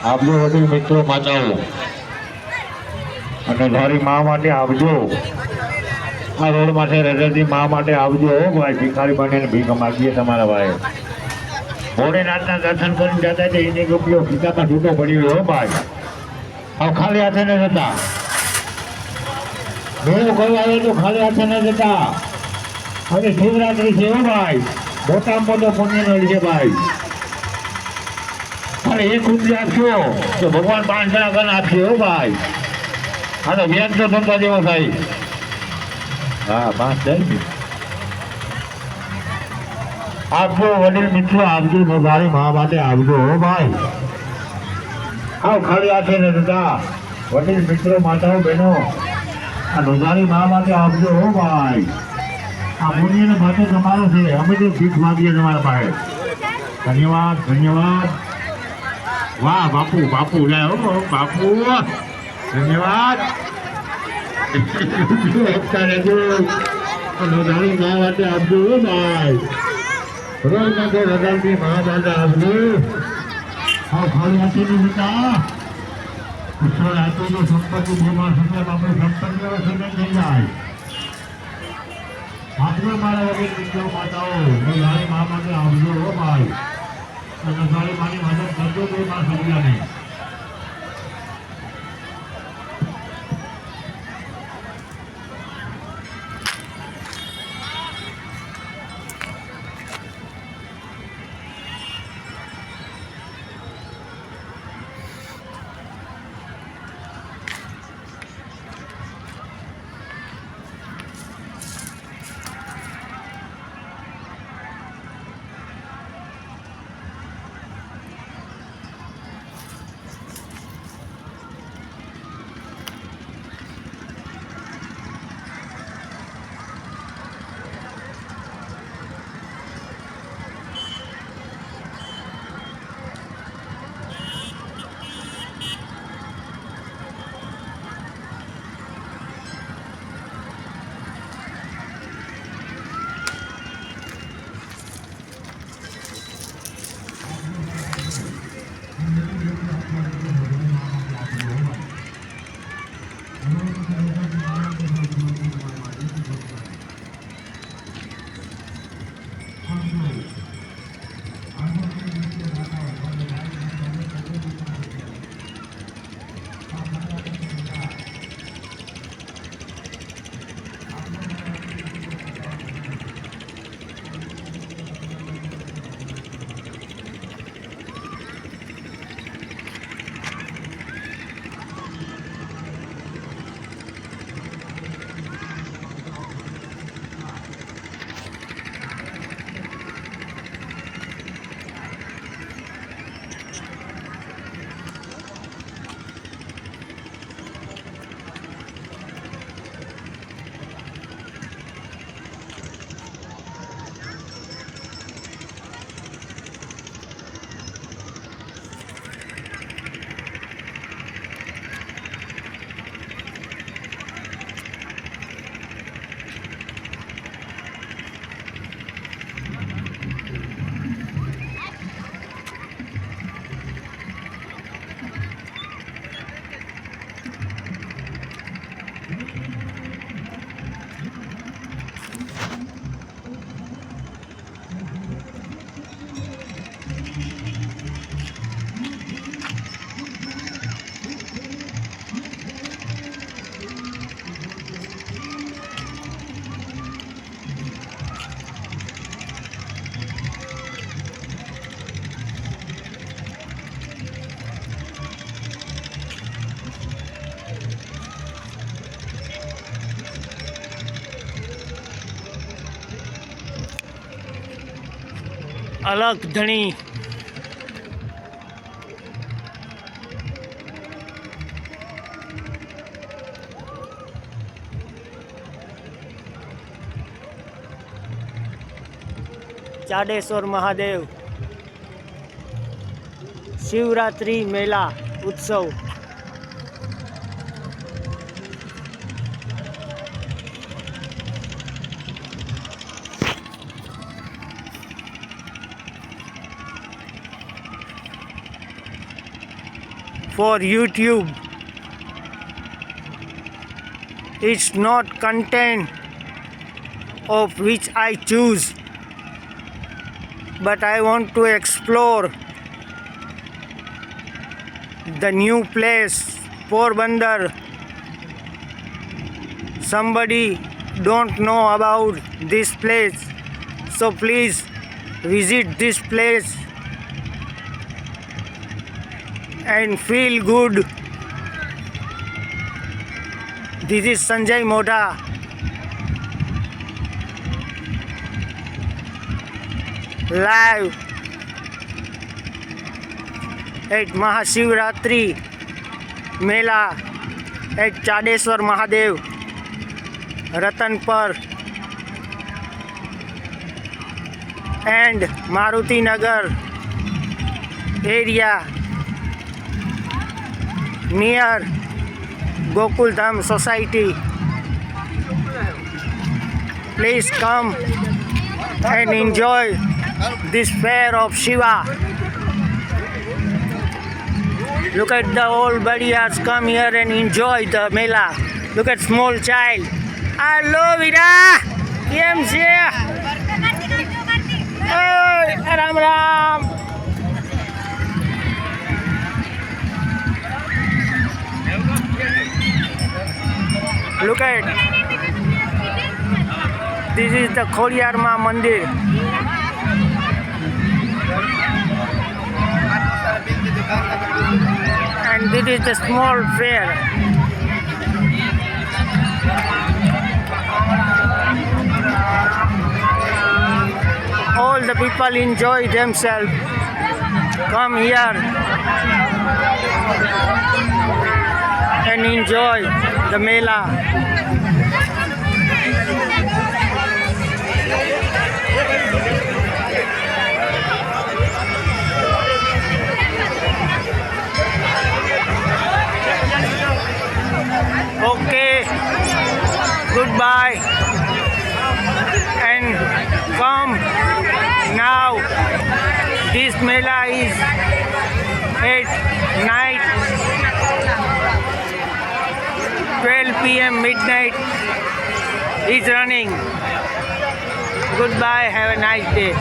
આપજો વડીલ મિત્રો માતાઓ અને ધારી મા માટે આપજો આ રોડ માટે રજલથી મા માટે આવજો હો ભાઈ ભિખારી બનીને ભીખ માગીએ તમારા ભાઈ ભોળેનાથના દર્શન કરીને જતા છે એને રૂપિયો ખીચામાં છૂટો પડ્યો હો ભાઈ હવે ખાલી હાથે ન જતા મેળો કરવા આવે તો ખાલી હાથે ન જતા અને શિવરાત્રી છે હો ભાઈ મોટામાં મોટો પુણ્યનો છે ભાઈ અને એક રૂપિયા આપશો તો ભગવાન 5 જણા ગણ આપશે હો ભાઈ હા તો વ્યાજ તો ધંધા જેવો થાય હા 5 જાય આપજો વડીલ મિત્રો આપજો નોંધારી મા માટે આપજો હો ભાઈ આવ ખાલી હાથે ને દાદા વડીલ મિત્રો માતાઓ બહેનો આ નોંધારી મા માટે આપજો હો ભાઈ આ મુનિને માટે તમારો છે અમે તો ભીખ માગીએ તમારા પાસે ધન્યવાદ ધન્યવાદ વાહ બાપુ બાપુ લે હો બાપુ ધન્યવાદ નોંધારી મા માટે આપજો હો ભાઈ રોજ માટે રજાલથી મા માટે આપજો હા ખાલી હાથે નહીં જતા ઈશ્વર આપેલો સંપત્તિ બીમાર થશે આપણે સંપત્તિ વગર થઈ જાય આપજો મારા વગર મિત્રો માતાઓ નોંધારી મા માટે આપજો હો ભાઈ નોંધારી માની મદદ કરજો તો મા સગિયાને અલગ ધણી ચાડેશ્વર મહાદેવ શિવરાત્રી મેલા ઉત્સવ for YouTube. It's not content of which I choose, but I want to explore the new place, Porbandar. Somebody don't know about this place, so please visit this place and feel good. This is Sanjay Modha. Live at Mahashivratri Mela at Chadeswar Mahadev, Ratanpur and Maruti Nagar area near Gokul Dham Society. Please come and enjoy this fair of Shiva. Look at the old buddies, come here and enjoy the Mela. Look at small child. Hello Vira, કેમ છે? ઓય Ram Ram. Look at this is the Khodiarma Mandir. And this is the small fair. All the people enjoy themselves. Come here and enjoy the Mela. Okay, goodbye and come now. This Mela is at night, 12 p.m. midnight is running. Goodbye, have a nice day.